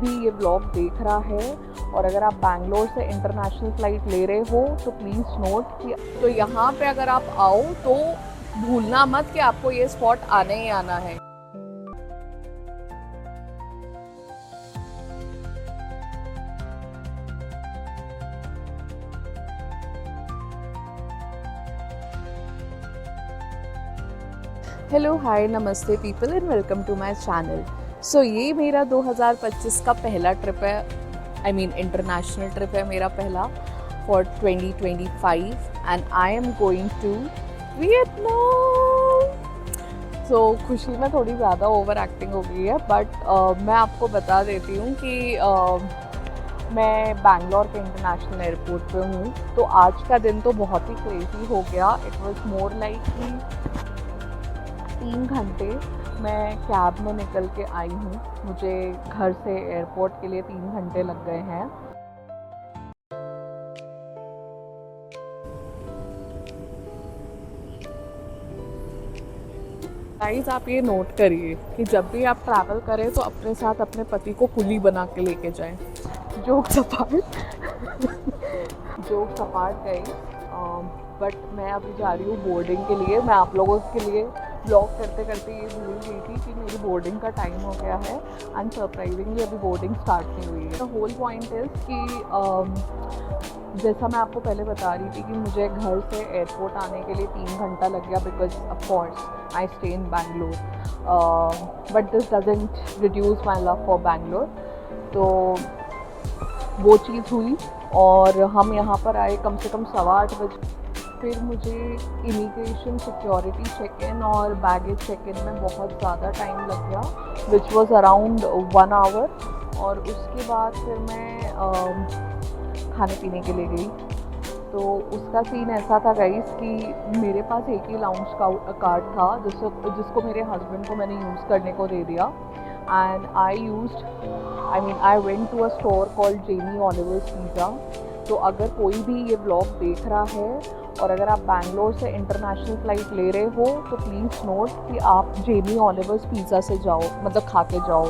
भी ये ब्लॉग देख रहा है और अगर आप बैंगलोर से इंटरनेशनल फ़्लाइट ले रहे हो तो प्लीज़ नोट कि तो यहाँ पे अगर आप आओ तो भूलना मत कि आपको ये स्पॉट आना ही आना है। हेलो हाय नमस्ते people and welcome to my channel. So ये मेरा 2025 का पहला ट्रिप है, आई मीन इंटरनेशनल ट्रिप है मेरा पहला for 2025 and I am going to Vietnam. So खुशी में थोड़ी ज़्यादा ओवर एक्टिंग हो गई है बट मैं आपको बता देती हूँ कि मैं बैंगलोर के इंटरनेशनल एयरपोर्ट पे हूँ। तो आज का दिन तो बहुत ही क्रेजी हो गया। इट वॉज मोर लाइक कि 3 घंटे मैं कैब में निकल के आई हूँ। मुझे घर से एयरपोर्ट के लिए 3 घंटे लग गए हैं। गाइस आप ये नोट करिए कि जब भी आप ट्रैवल करें तो अपने साथ अपने पति को कुली बना के लेके जाएं। जोक्स अपार्ट गई बट मैं अभी जा रही हूँ बोर्डिंग के लिए। मैं आप लोगों के लिए ब्लॉग करते करते ये भूल गई थी कि मेरी बोर्डिंग का टाइम हो गया है एंड सरप्राइजिंगली अभी बोर्डिंग स्टार्ट नहीं हुई है। द होल पॉइंट इज़ कि जैसा मैं आपको पहले बता रही थी कि मुझे घर से एयरपोर्ट आने के लिए 3 घंटा लग गया because of course I stay in Bangalore but this doesn't reduce my love for Bangalore. तो वो चीज़ हुई और हम यहाँ पर आए कम से कम 8:15 बजे। फिर मुझे इमिग्रेशन सिक्योरिटी चेक इन और बैगेज चेक इन में बहुत ज़्यादा टाइम लग गया विच वॉज़ अराउंड 1 आवर। और उसके बाद फिर मैं खाने पीने के लिए गई। तो उसका सीन ऐसा था गाइस कि मेरे पास एक ही लाउंज कार्ड था जिसको मेरे हस्बैंड को मैंने यूज़ करने को दे दिया and I went to a store called Jamie Oliver's pizza. तो अगर कोई भी ये ब्लॉग देख रहा है और अगर आप बैंगलोर से इंटरनेशनल फ़्लाइट ले रहे हो तो प्लीज़ नोट कि आप जेमी ऑलिवर्स पिज़्ज़ा से जाओ, मतलब खा के जाओ।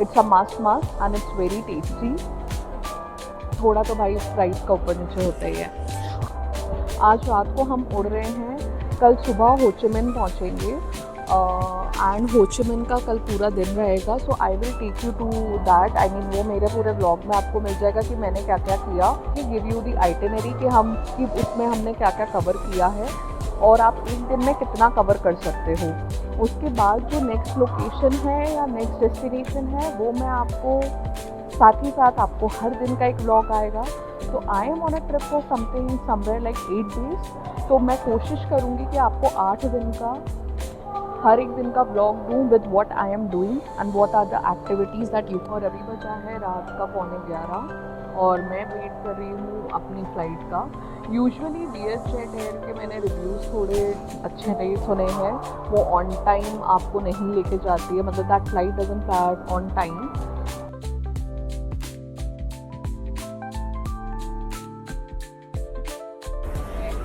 It's a must and it's very tasty. थोड़ा तो भाई प्राइस का ऊपर नीचे होता ही है। आज रात को हम उड़ रहे हैं, कल सुबह हो ची मिन पहुँचेंगे एंड हो ची मिन का कल पूरा दिन रहेगा। So I will take you to that. I mean वो मेरे पूरे ब्लॉग में आपको मिल जाएगा कि मैंने क्या क्या किया, कि गिव यू दी आइटिनरी कि उसमें हमने क्या क्या कवर किया है और आप एक दिन में कितना कवर कर सकते हो। उसके बाद जो नेक्स्ट लोकेशन है या नेक्स्ट डेस्टिनेशन है वो मैं आपको साथ ही साथ आपको हर दिन का एक ब्लॉग आएगा। तो I am on a trip for something somewhere like 8 days. तो मैं कोशिश करूँगी कि आपको 8 दिन का हर एक दिन का ब्लॉग दूँ with what I am doing and what are the activities that you. और अभी बचा है रात का 11:15 और मैं वेट कर रही हूँ अपनी फ़्लाइट का। यूजुअली वियतजेट एयर के मैंने रिव्यूज़ थोड़े अच्छे नहीं सुने हैं। वो ऑन टाइम आपको नहीं लेके जाती है, मतलब that flight doesn't fly on time.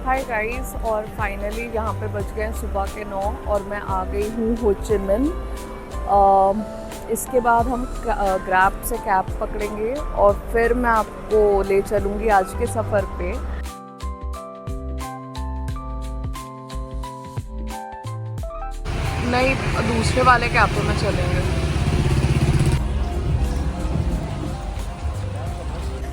Hi guys, और फाइनली यहाँ पे बज गए सुबह के 9 और मैं आ गई हूँ हो ची मिन। इसके बाद हम ग्रैब से कैब पकड़ेंगे और फिर मैं आपको ले चलूँगी आज के सफ़र पे। नहीं, दूसरे वाले कैब में चलेंगे।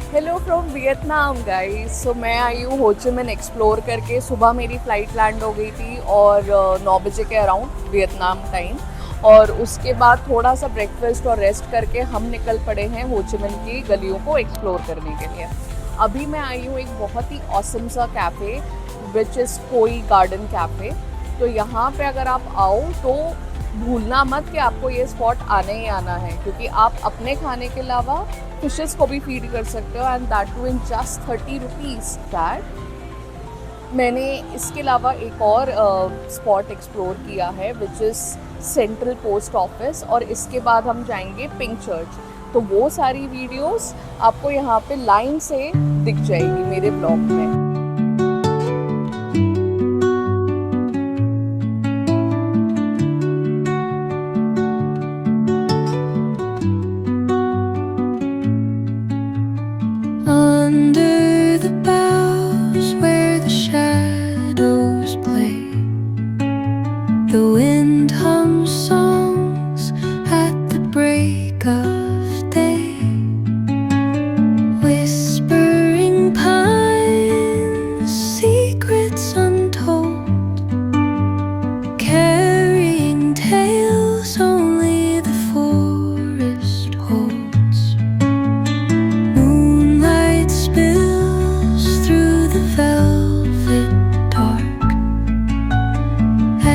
Hello from Vietnam guys. So मैं आई हूँ हो ची मिन एक्सप्लोर करके। सुबह मेरी फ़्लाइट लैंड हो गई थी और 9 बजे के अराउंड वियतनाम टाइम। और उसके बाद थोड़ा सा ब्रेकफास्ट और रेस्ट करके हम निकल पड़े हैं हो ची मिन की गलियों को एक्सप्लोर करने के लिए। अभी मैं आई हूँ एक बहुत ही ऑसम सा कैफ़े विच इज़ कोई गार्डन कैफ़े। तो यहाँ पे अगर आप आओ तो भूलना मत कि आपको ये स्पॉट आना ही आना है, क्योंकि आप अपने खाने के अलावा फिशेस को भी फीड कर सकते हो and that too in just 30 rupees. That मैंने इसके अलावा एक और स्पॉट एक्सप्लोर किया है which is central post office और इसके बाद हम जाएंगे पिंक चर्च। तो वो सारी वीडियोस आपको यहाँ पे लाइन से दिख जाएगी मेरे ब्लॉग में। day. Whispering pines, secrets untold, carrying tales only the forest holds. Moonlight spills through the velvet dark,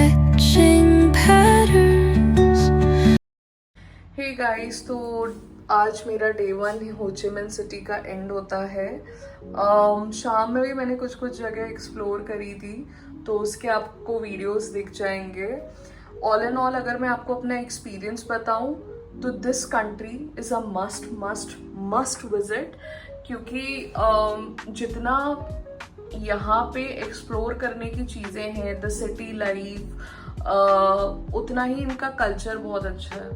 etching patterns. Hey guys, तो आज मेरा डे 1 हो ची मिन सिटी का एंड होता है। शाम में भी मैंने कुछ कुछ जगह एक्सप्लोर करी थी, तो उसके आपको वीडियोस दिख जाएंगे। ऑल इन ऑल अगर मैं आपको अपना एक्सपीरियंस बताऊं तो this country is a must must must visit, क्योंकि जितना यहाँ पे एक्सप्लोर करने की चीज़ें हैं, द सिटी लाइफ, उतना ही इनका कल्चर बहुत अच्छा है।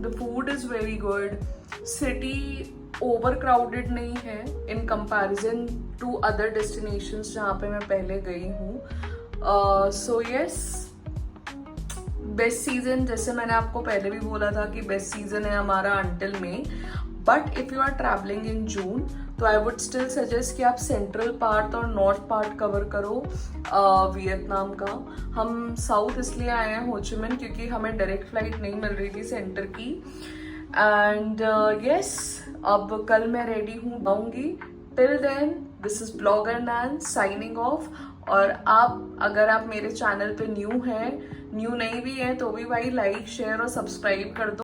The food is very good. City overcrowded नहीं है in comparison to other destinations जहाँ पे मैं पहले गई हूँ। सो यस, बेस्ट सीजन, जैसे मैंने आपको पहले भी बोला था कि बेस्ट सीजन है हमारा until May, but if you are travelling in June तो आई वुड स्टिल सजेस्ट कि आप सेंट्रल पार्ट और नॉर्थ पार्ट कवर करो वियतनाम का। हम साउथ इसलिए आए हैं हो ची मिन क्योंकि हमें डायरेक्ट फ्लाइट नहीं मिल रही थी सेंटर की। एंड यस, अब कल मैं रेडी हूँ, आऊँगी। Till then this is blogger Nain signing off. और आप अगर आप मेरे चैनल पे न्यू नहीं भी हैं तो भी भाई लाइक शेयर और सब्सक्राइब कर दो।